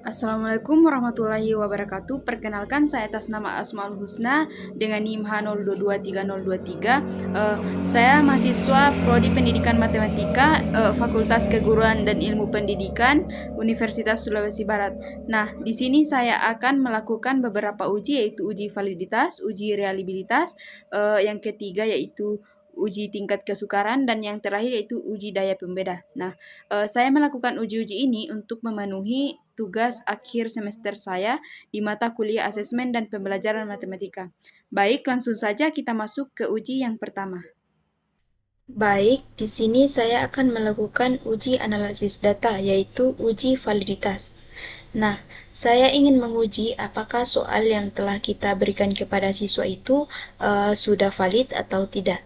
Assalamualaikum warahmatullahi wabarakatuh. Perkenalkan, saya atas nama Asmaul Husna dengan NIM H022303. Saya mahasiswa Prodi Pendidikan Matematika, Fakultas Keguruan dan Ilmu Pendidikan, Universitas Sulawesi Barat. Nah, di sini saya akan melakukan beberapa uji, yaitu uji validitas, uji reliabilitas, yang ketiga yaitu uji tingkat kesukaran, dan yang terakhir yaitu uji daya pembeda. Nah, saya melakukan uji-uji ini untuk memenuhi tugas akhir semester saya di mata kuliah asesmen dan pembelajaran matematika. Baik, langsung saja kita masuk ke uji yang pertama. Baik, di sini saya akan melakukan uji analisis data, yaitu uji validitas. Nah, saya ingin menguji apakah soal yang telah kita berikan kepada siswa itu sudah valid atau tidak.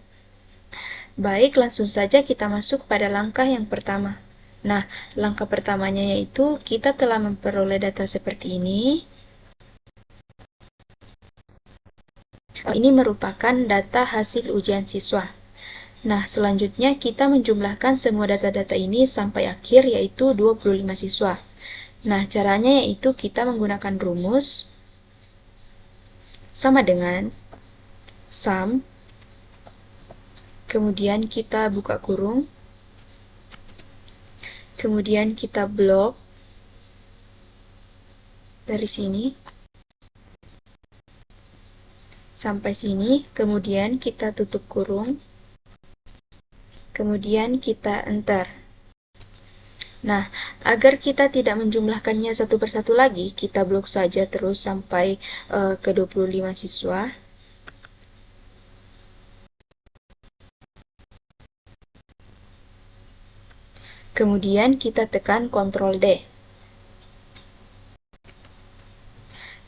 Baik, langsung saja kita masuk pada langkah yang pertama. Nah, langkah pertamanya yaitu kita telah memperoleh data seperti ini. Ini merupakan data hasil ujian siswa. Nah, selanjutnya kita menjumlahkan semua data-data ini sampai akhir, yaitu 25 siswa. Nah, caranya yaitu kita menggunakan rumus sama dengan sum, kemudian kita buka kurung, kemudian kita blok dari sini sampai sini, kemudian kita tutup kurung, kemudian kita enter. Nah, agar kita tidak menjumlahkannya satu persatu lagi, kita blok saja terus sampai ke 25 siswa. Kemudian kita tekan Ctrl D.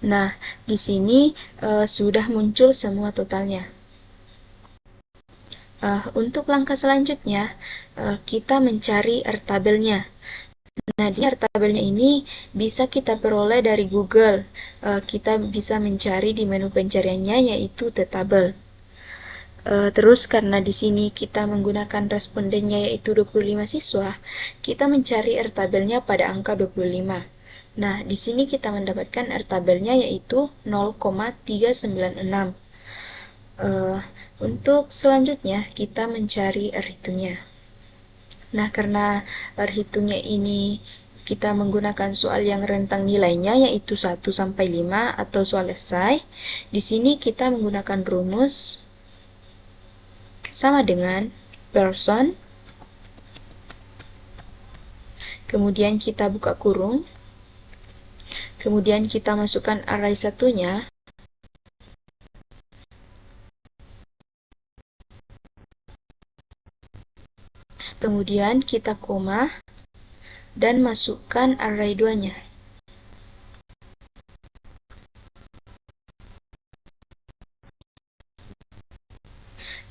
Nah, di sini sudah muncul semua totalnya. Untuk langkah selanjutnya, kita mencari tabelnya. Nah, di tabelnya ini bisa kita peroleh dari Google. Kita bisa mencari di menu pencariannya, yaitu The Table. Terus karena di sini kita menggunakan respondennya yaitu 25 siswa, kita mencari tabelnya pada angka 25. Nah, di sini kita mendapatkan tabelnya yaitu 0,396. Untuk selanjutnya kita mencari hitungnya. Nah, karena hitungnya ini kita menggunakan soal yang rentang nilainya yaitu 1 sampai 5 atau soal esai. Di sini kita menggunakan rumus sama dengan person, kemudian kita buka kurung, kemudian kita masukkan array satunya, kemudian kita koma, dan masukkan array 2-nya.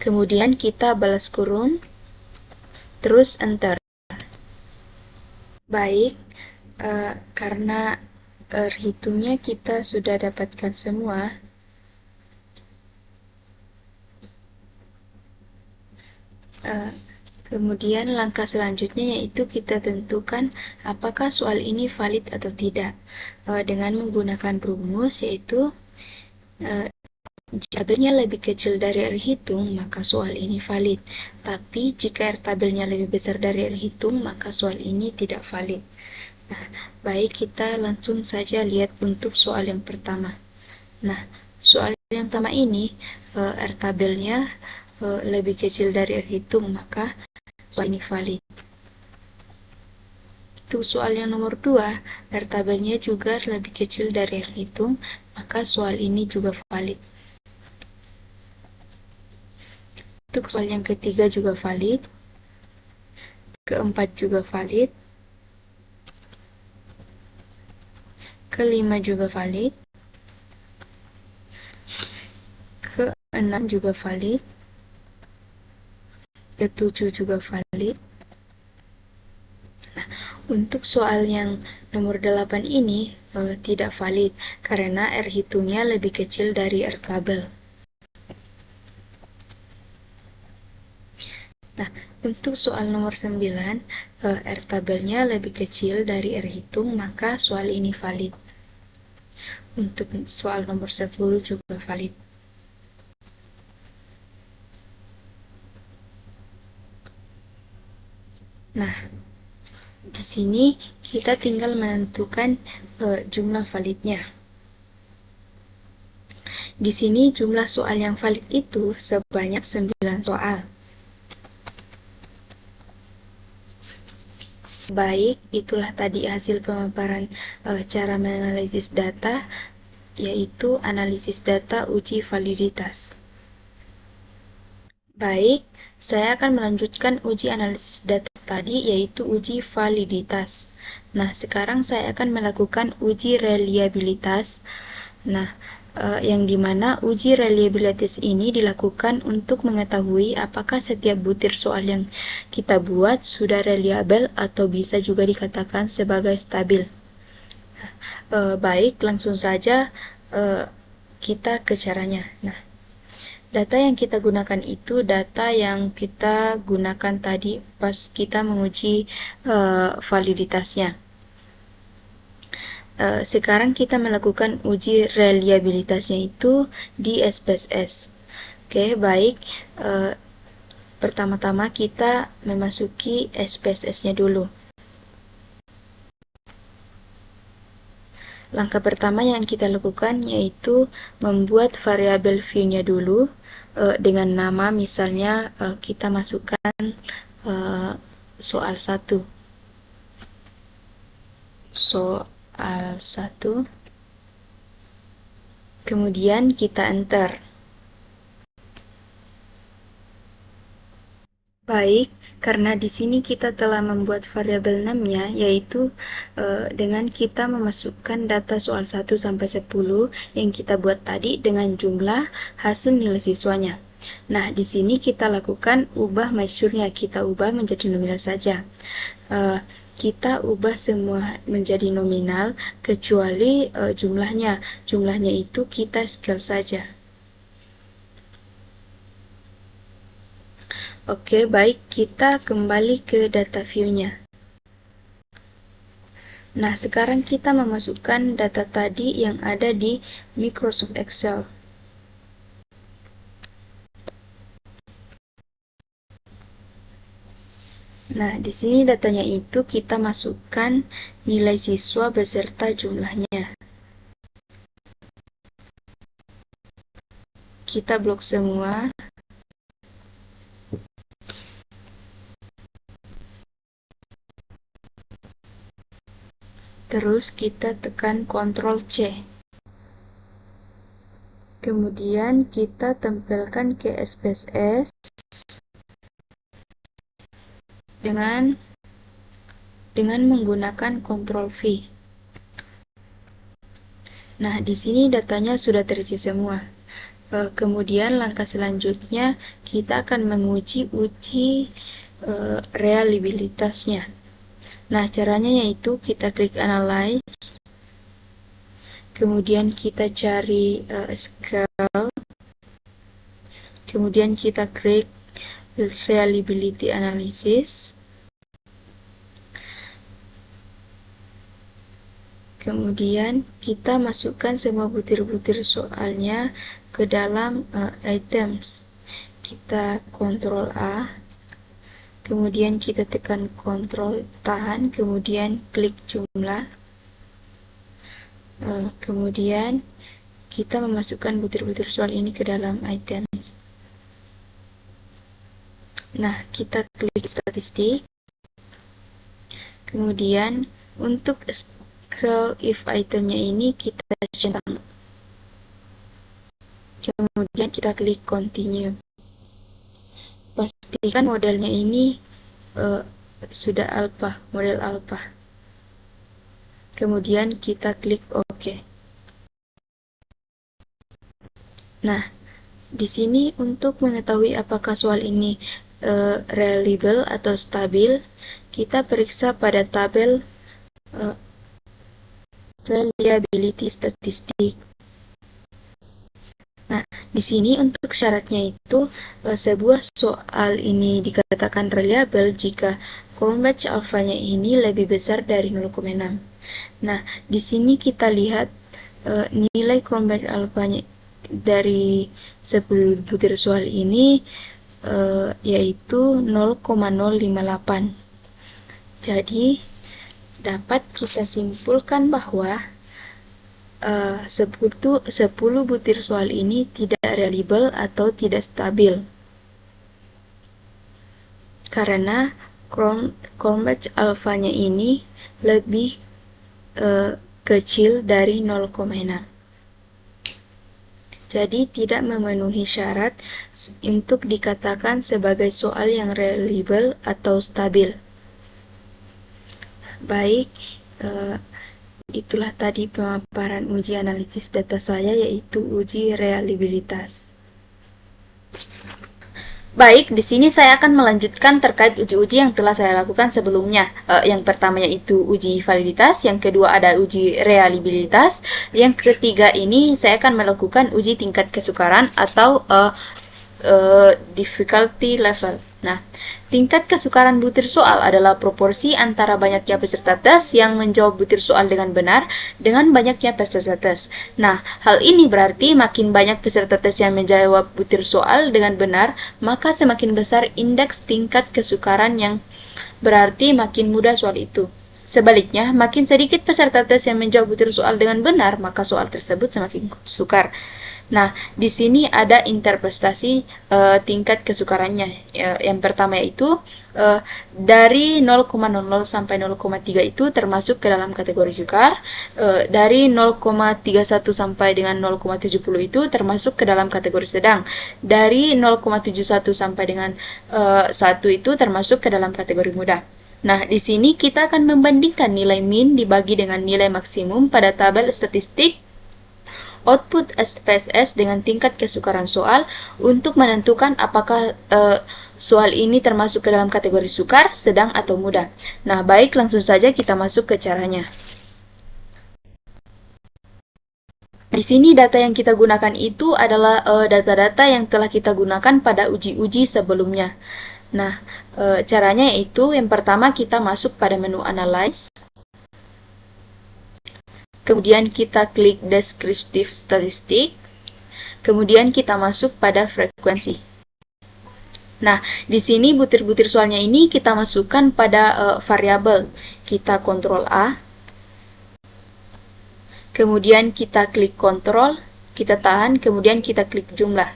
Kemudian kita balas kurung, terus enter. Baik, karena hitungnya kita sudah dapatkan semua, kemudian langkah selanjutnya yaitu kita tentukan apakah soal ini valid atau tidak dengan menggunakan rumus yaitu jika tabelnya lebih kecil dari R hitung, maka soal ini valid. Tapi jika R tabelnya lebih besar dari R hitung, maka soal ini tidak valid. Nah, baik kita langsung saja lihat untuk soal yang pertama. Nah, soal yang pertama ini R tabelnya lebih kecil dari R hitung, maka soal ini valid. Untuk soal yang nomor 2, R tabelnya juga lebih kecil dari R hitung, maka soal ini juga valid. Untuk soal yang ketiga juga valid, keempat juga valid, kelima juga valid, keenam juga valid, ketujuh juga valid. Nah, untuk soal yang nomor 8 ini tidak valid karena R hitungnya lebih kecil dari R tabel. Nah, Untuk soal nomor 9, R tabelnya lebih kecil dari R hitung, maka soal ini valid. Untuk soal nomor 10 juga valid. Nah, di sini kita tinggal menentukan jumlah validnya. Di sini jumlah soal yang valid itu sebanyak 9 soal. Baik, itulah tadi hasil pemaparan cara menganalisis data, yaitu analisis data uji validitas. Baik, saya akan melanjutkan uji analisis data tadi, yaitu uji validitas. Nah, sekarang saya akan melakukan uji reliabilitas. Nah, yang dimana uji reliabilitas ini dilakukan untuk mengetahui apakah setiap butir soal yang kita buat sudah reliabel atau bisa juga dikatakan sebagai stabil. Baik, langsung saja kita ke caranya. Nah, data yang kita gunakan itu data yang kita gunakan tadi pas kita menguji validitasnya. Sekarang kita melakukan uji reliabilitasnya itu di SPSS. Oke, baik. Pertama-tama kita memasuki SPSS-nya dulu. Langkah pertama yang kita lakukan yaitu membuat variabel view-nya dulu dengan nama, misalnya kita masukkan soal 1. Soal 1. Kemudian kita enter. Baik, karena di sini kita telah membuat variabel name-nya, yaitu dengan kita memasukkan data soal 1 sampai 10 yang kita buat tadi dengan jumlah hasil nilai siswanya. Nah, di sini kita lakukan ubah measure-nya, kita ubah menjadi nominal saja. Kita ubah semua menjadi nominal kecuali jumlahnya. Jumlahnya itu kita scale saja. Oke, baik, kita kembali ke data view-nya. Nah, sekarang kita memasukkan data tadi yang ada di Microsoft Excel. Nah, di sini datanya itu kita masukkan nilai siswa beserta jumlahnya. Kita blok semua. Terus kita tekan Ctrl C. Kemudian kita tempelkan ke SPSS dengan menggunakan Ctrl V. Nah, di sini datanya sudah terisi semua. Kemudian langkah selanjutnya kita akan menguji reliabilitasnya. Nah, caranya yaitu kita klik Analyze, kemudian kita cari Scale, kemudian kita klik Reliability Analysis, kemudian kita masukkan semua butir-butir soalnya ke dalam items. Kita Ctrl A, kemudian kita tekan Ctrl tahan, kemudian klik jumlah, kemudian kita memasukkan butir-butir soal ini ke dalam items. Nah, kita klik statistik, kemudian untuk scale if itemnya ini kita centang, kemudian kita klik continue. Pastikan modelnya ini sudah model alpha. Kemudian kita klik OK. Nah, di sini untuk mengetahui apakah soal ini reliable atau stabil, kita periksa pada tabel reliability statistik. Nah, Di sini untuk syaratnya itu sebuah soal ini dikatakan reliable jika Cronbach alfanya ini lebih besar dari 0,6. Nah, di sini kita lihat nilai Cronbach alfanya dari 10 butir soal ini yaitu 0,058. Jadi, dapat kita simpulkan bahwa 10 butir soal ini tidak reliable atau tidak stabil karena Cronbach alfanya ini lebih kecil dari 0,6. Jadi tidak memenuhi syarat untuk dikatakan sebagai soal yang reliable atau stabil. Baik, itulah tadi pemaparan uji analisis data saya, yaitu uji reliabilitas. Baik, di sini saya akan melanjutkan terkait uji-uji yang telah saya lakukan sebelumnya. Yang pertama yaitu uji validitas, yang kedua ada uji reliabilitas, yang ketiga ini saya akan melakukan uji tingkat kesukaran atau difficulty level. Nah, tingkat kesukaran butir soal adalah proporsi antara banyaknya peserta tes yang menjawab butir soal dengan benar dengan banyaknya peserta tes. Nah, hal ini berarti makin banyak peserta tes yang menjawab butir soal dengan benar, maka semakin besar indeks tingkat kesukaran yang berarti makin mudah soal itu. Sebaliknya, makin sedikit peserta tes yang menjawab butir soal dengan benar, maka soal tersebut semakin sukar. Nah, di sini ada interpretasi tingkat kesukarannya. Yang pertama yaitu dari 0,00 sampai 0,3 itu termasuk ke dalam kategori sukar. Dari 0,31 sampai dengan 0,70 itu termasuk ke dalam kategori sedang. Dari 0,71 sampai dengan 1 itu termasuk ke dalam kategori mudah. Nah, di sini kita akan membandingkan nilai min dibagi dengan nilai maksimum pada tabel statistik output SPSS dengan tingkat kesukaran soal untuk menentukan apakah soal ini termasuk ke dalam kategori sukar, sedang, atau mudah. Nah, baik, langsung saja kita masuk ke caranya. Di sini data yang kita gunakan itu adalah data-data yang telah kita gunakan pada uji-uji sebelumnya. Nah, caranya yaitu yang pertama kita masuk pada menu Analyze. Kemudian kita klik Descriptive Statistic. Kemudian kita masuk pada frekuensi. Nah, di sini butir-butir soalnya ini kita masukkan pada variabel. Kita Ctrl A. Kemudian kita klik Ctrl, kita tahan, kemudian kita klik jumlah.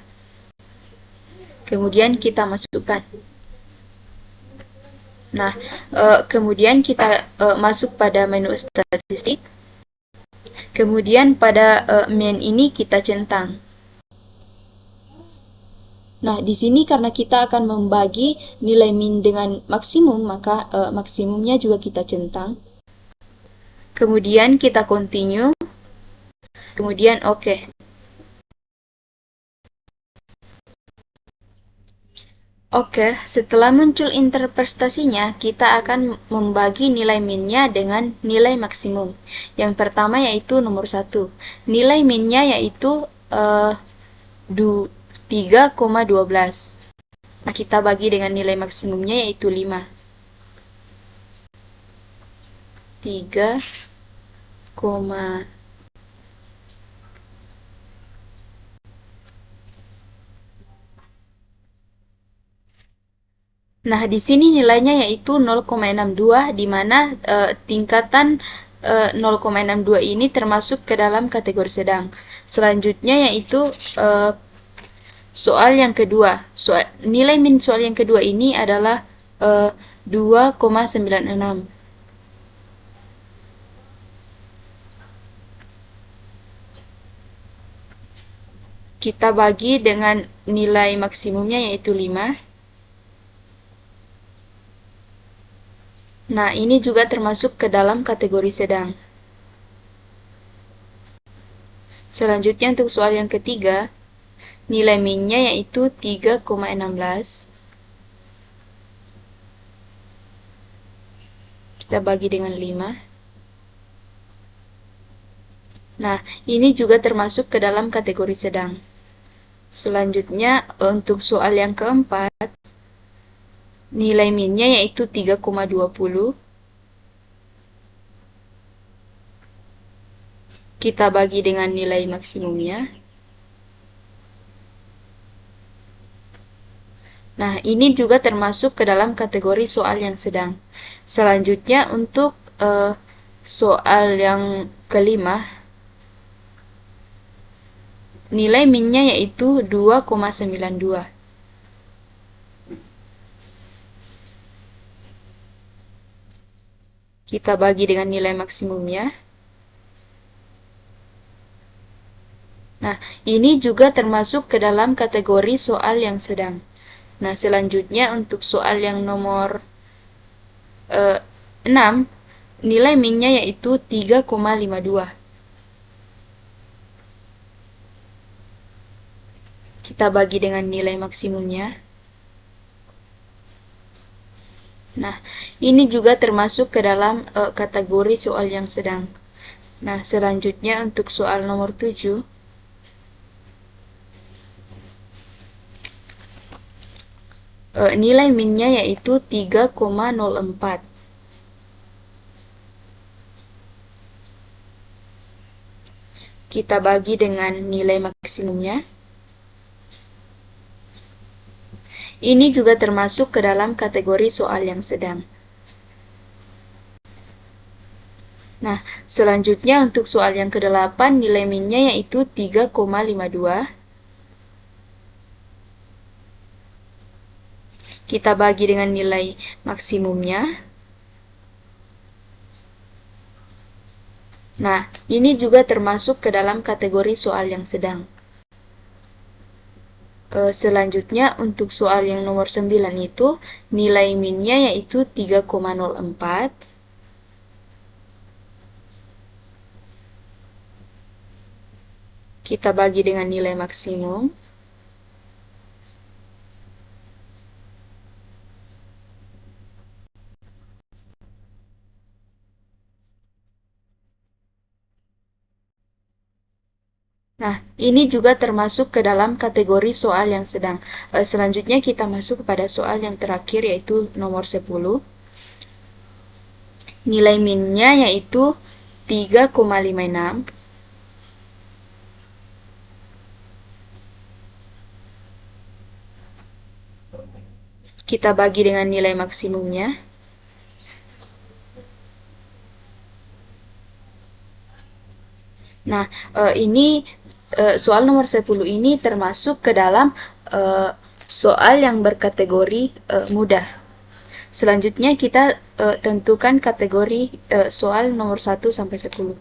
Kemudian kita masukkan. Nah, kemudian kita masuk pada menu statistik. Kemudian pada min ini kita centang. Nah, di sini karena kita akan membagi nilai min dengan maksimum, maka maksimumnya juga kita centang. Kemudian kita continue. Kemudian oke. Oke, setelah muncul interpretasinya, kita akan membagi nilai minnya dengan nilai maksimum. Yang pertama yaitu nomor 1. Nilai minnya yaitu 3,12. Nah, kita bagi dengan nilai maksimumnya yaitu 5. 3,12. Nah, di sini nilainya yaitu 0,62, di mana tingkatan 0,62 ini termasuk ke dalam kategori sedang. Selanjutnya yaitu soal yang kedua. Nilai min soal yang kedua ini adalah 2,96. Kita bagi dengan nilai maksimumnya yaitu 5. Nah, ini juga termasuk ke dalam kategori sedang. Selanjutnya untuk soal yang ketiga, nilai minnya yaitu 3,16. Kita bagi dengan 5. Nah, ini juga termasuk ke dalam kategori sedang. Selanjutnya, untuk soal yang keempat, nilai minnya yaitu 3,20. Kita bagi dengan nilai maksimumnya. Nah, ini juga termasuk ke dalam kategori soal yang sedang. Selanjutnya, untuk soal yang kelima, nilai minnya yaitu 2,92. Kita bagi dengan nilai maksimumnya. Nah, ini juga termasuk ke dalam kategori soal yang sedang. Nah, selanjutnya untuk soal yang nomor 6, nilai minnya yaitu 3,52. Kita bagi dengan nilai maksimumnya. Nah, ini juga termasuk ke dalam kategori soal yang sedang. Nah, selanjutnya untuk soal nomor 7, nilai minnya yaitu 3,04. Kita bagi dengan nilai maksimumnya. Ini juga termasuk ke dalam kategori soal yang sedang. Nah, selanjutnya untuk soal yang ke-8, nilai minnya yaitu 3,52. Kita bagi dengan nilai maksimumnya. Nah, ini juga termasuk ke dalam kategori soal yang sedang. Selanjutnya untuk soal yang nomor 9 itu nilai minnya yaitu 3,04. Kita bagi dengan nilai maksimum. Nah, ini juga termasuk ke dalam kategori soal yang sedang. Selanjutnya kita masuk kepada soal yang terakhir yaitu nomor 10. Nilai minnya yaitu 3,56. Kita bagi dengan nilai maksimumnya. Nah, ini soal nomor 10 ini termasuk ke dalam soal yang berkategori mudah. Selanjutnya kita tentukan kategori soal nomor 1 sampai 10.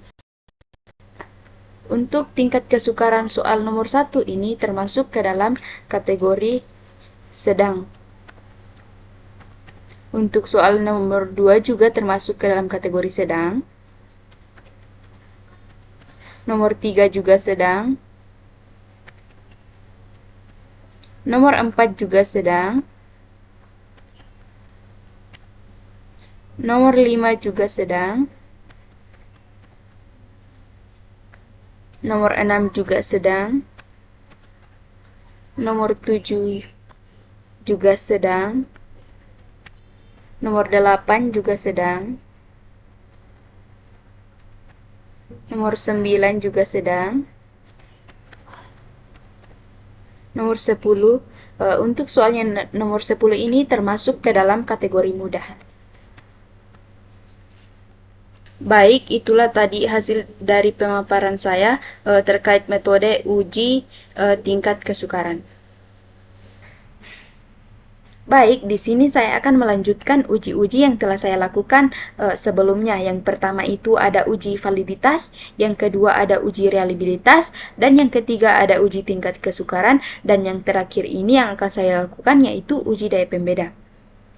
Untuk tingkat kesukaran soal nomor 1 ini termasuk ke dalam kategori sedang. Untuk soal nomor 2 juga termasuk ke dalam kategori sedang. Nomor 3 juga sedang. Nomor 4 juga sedang. Nomor 5 juga sedang. Nomor 6 juga sedang. Nomor 7 juga sedang. Nomor 8 juga sedang. Nomor 9 juga sedang. Nomor 10, untuk soalnya nomor 10 ini termasuk ke dalam kategori mudah. Baik, itulah tadi hasil dari pemaparan saya terkait metode uji tingkat kesukaran. Baik, di sini saya akan melanjutkan uji-uji yang telah saya lakukan sebelumnya. Yang pertama itu ada uji validitas, yang kedua ada uji reliabilitas, dan yang ketiga ada uji tingkat kesukaran, dan yang terakhir ini yang akan saya lakukan yaitu uji daya pembeda.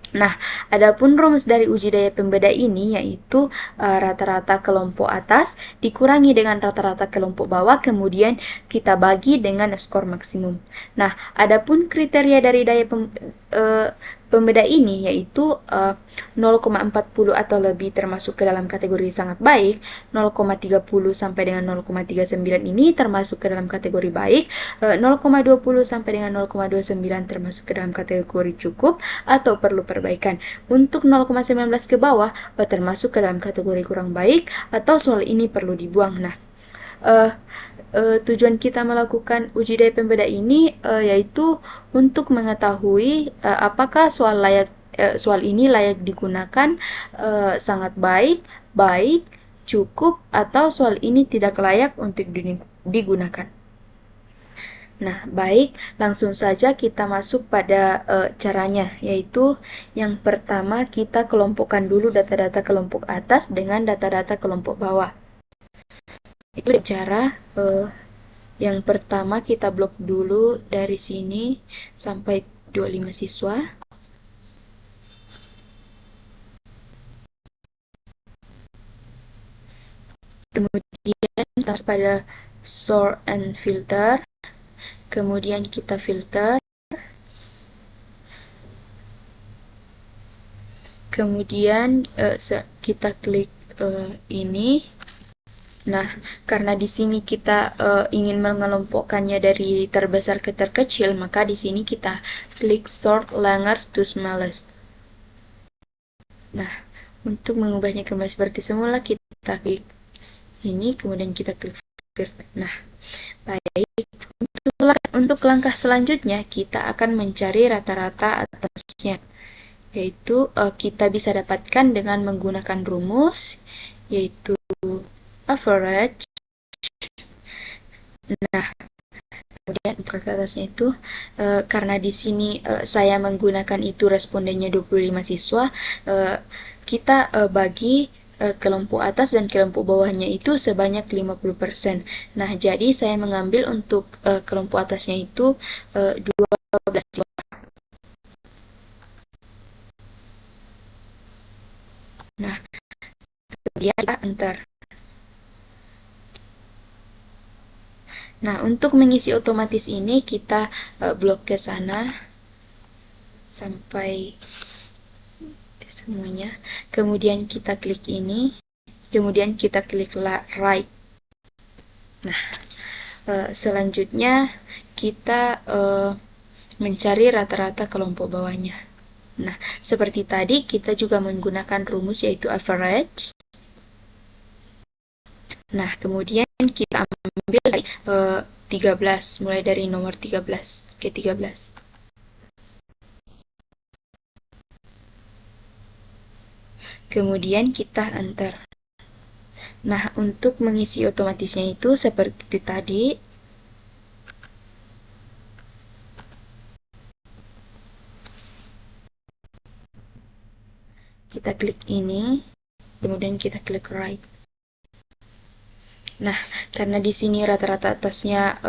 Nah, adapun rumus dari uji daya pembeda ini yaitu rata-rata kelompok atas dikurangi dengan rata-rata kelompok bawah, kemudian kita bagi dengan skor maksimum. Nah, adapun kriteria dari pembeda ini, yaitu 0,40 atau lebih termasuk ke dalam kategori sangat baik, 0,30 sampai dengan 0,39 ini termasuk ke dalam kategori baik, 0,20 sampai dengan 0,29 termasuk ke dalam kategori cukup atau perlu perbaikan. Untuk 0,19 ke bawah termasuk ke dalam kategori kurang baik atau soal ini perlu dibuang. Nah, tujuan kita melakukan uji daya pembeda ini yaitu untuk mengetahui apakah soal ini layak digunakan, sangat baik, baik, cukup, atau soal ini tidak layak untuk digunakan. Nah, baik, langsung saja kita masuk pada caranya, yaitu yang pertama kita kelompokkan dulu data-data kelompok atas dengan data-data kelompok bawah. Itu cara yang pertama kita blok dulu dari sini sampai 25 siswa. Kemudian kita pada sort and filter. Kemudian kita filter. Kemudian kita klik ini. Nah, karena di sini kita ingin mengelompokkannya dari terbesar ke terkecil, maka di sini kita klik sort largest to smallest. Nah, untuk mengubahnya kembali seperti semula, kita klik ini, kemudian kita klik filter. Nah, baik. Untuk langkah selanjutnya, kita akan mencari rata-rata atasnya, yaitu kita bisa dapatkan dengan menggunakan rumus, yaitu average. Nah, kemudian untuk atasnya itu karena di sini saya menggunakan itu respondennya 25 siswa, kita bagi kelompok atas dan kelompok bawahnya itu sebanyak 50%. Nah, jadi saya mengambil untuk kelompok atasnya itu 12 siswa. Nah, kemudian kita enter. Nah, untuk mengisi otomatis ini kita blok ke sana sampai semuanya. Kemudian kita klik ini. Kemudian kita klik right. Nah, selanjutnya kita mencari rata-rata kelompok bawahnya. Nah, seperti tadi kita juga menggunakan rumus yaitu average. Nah, kemudian kita ambil dari 13, mulai dari nomor 13 ke 13. Kemudian kita enter. Nah, untuk mengisi otomatisnya itu seperti tadi. Kita klik ini, kemudian kita klik right. Nah, karena di sini rata-rata atasnya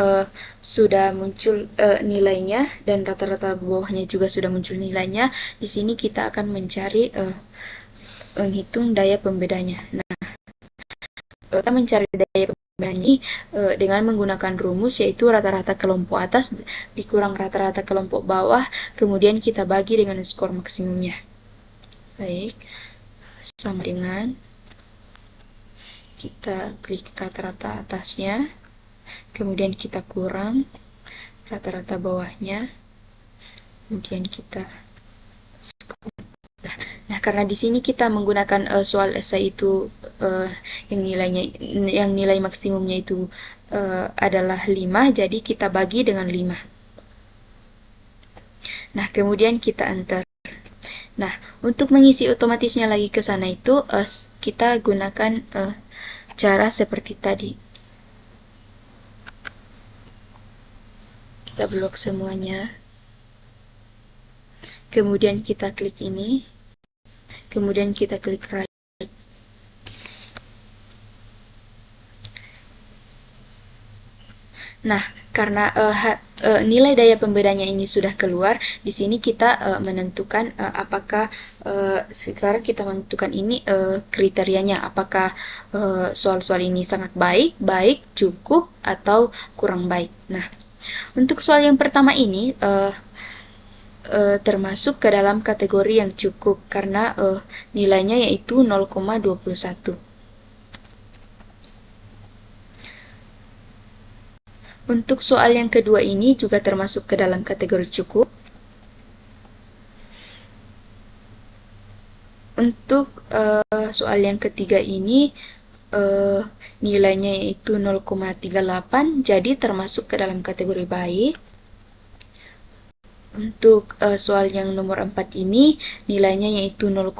sudah muncul nilainya dan rata-rata bawahnya juga sudah muncul nilainya, di sini kita akan mencari menghitung daya pembedanya. Nah, kita mencari daya pembeda ini dengan menggunakan rumus yaitu rata-rata kelompok atas dikurang rata-rata kelompok bawah, kemudian kita bagi dengan skor maksimumnya. Baik, sama dengan kita klik rata-rata atasnya, kemudian kita kurang rata-rata bawahnya, kemudian kita nah, karena di sini kita menggunakan soal esai itu yang nilai maksimumnya itu adalah 5, jadi kita bagi dengan 5. Nah, kemudian kita enter. Nah, untuk mengisi otomatisnya lagi ke sana itu kita gunakan cara seperti tadi. Kita blok semuanya. Kemudian kita klik ini. Kemudian kita klik right. Nah, karena nilai daya pembedanya ini sudah keluar, di sini kita menentukan apakah sekarang kita menentukan ini kriterianya, apakah soal-soal ini sangat baik, baik, cukup, atau kurang baik. Nah, untuk soal yang pertama ini termasuk ke dalam kategori yang cukup karena nilainya yaitu 0,21. Untuk soal yang kedua ini juga termasuk ke dalam kategori cukup. Untuk soal yang ketiga ini nilainya yaitu 0,38, jadi termasuk ke dalam kategori baik. Untuk soal yang nomor 4 ini nilainya yaitu 0,05,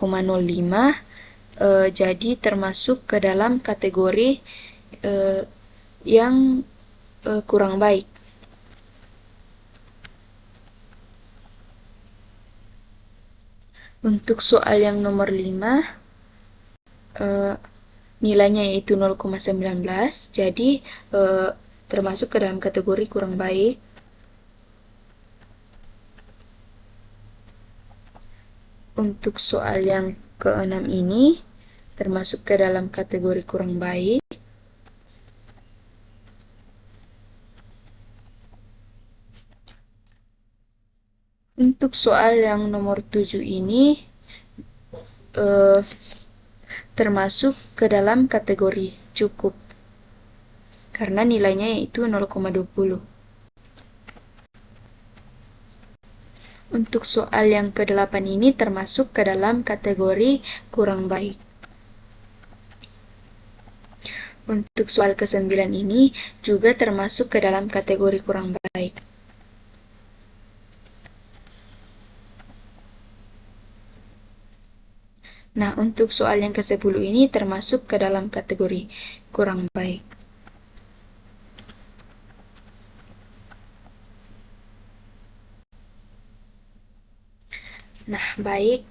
jadi termasuk ke dalam kategori yang kurang baik. Untuk soal yang nomor 5 nilainya yaitu 0,19, jadi termasuk ke dalam kategori kurang baik. Untuk soal yang keenam ini termasuk ke dalam kategori kurang baik. Untuk soal yang nomor 7 ini termasuk ke dalam kategori cukup karena nilainya yaitu 0,20. Untuk soal yang ke-8 ini termasuk ke dalam kategori kurang baik. Untuk soal ke-9 ini juga termasuk ke dalam kategori kurang baik. Nah, untuk soal yang ke-10 ini termasuk ke dalam kategori kurang baik. Nah, baik.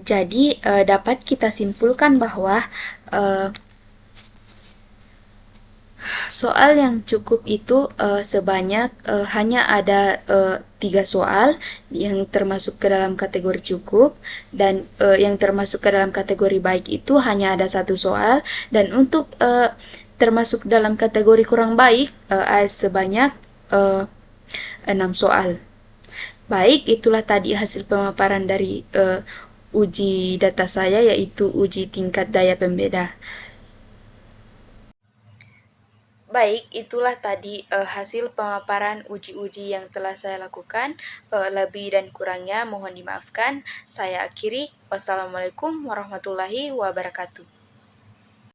Jadi, dapat kita simpulkan bahwa soal yang cukup itu sebanyak hanya ada 3 soal yang termasuk ke dalam kategori cukup, dan yang termasuk ke dalam kategori baik itu hanya ada 1 soal, dan untuk termasuk dalam kategori kurang baik sebanyak 6 soal. Baik, itulah tadi hasil pemaparan dari uji data saya, yaitu uji tingkat daya pembeda. Baik, itulah tadi hasil pemaparan uji-uji yang telah saya lakukan. Lebih dan kurangnya mohon dimaafkan. Saya akhiri. Wassalamualaikum warahmatullahi wabarakatuh.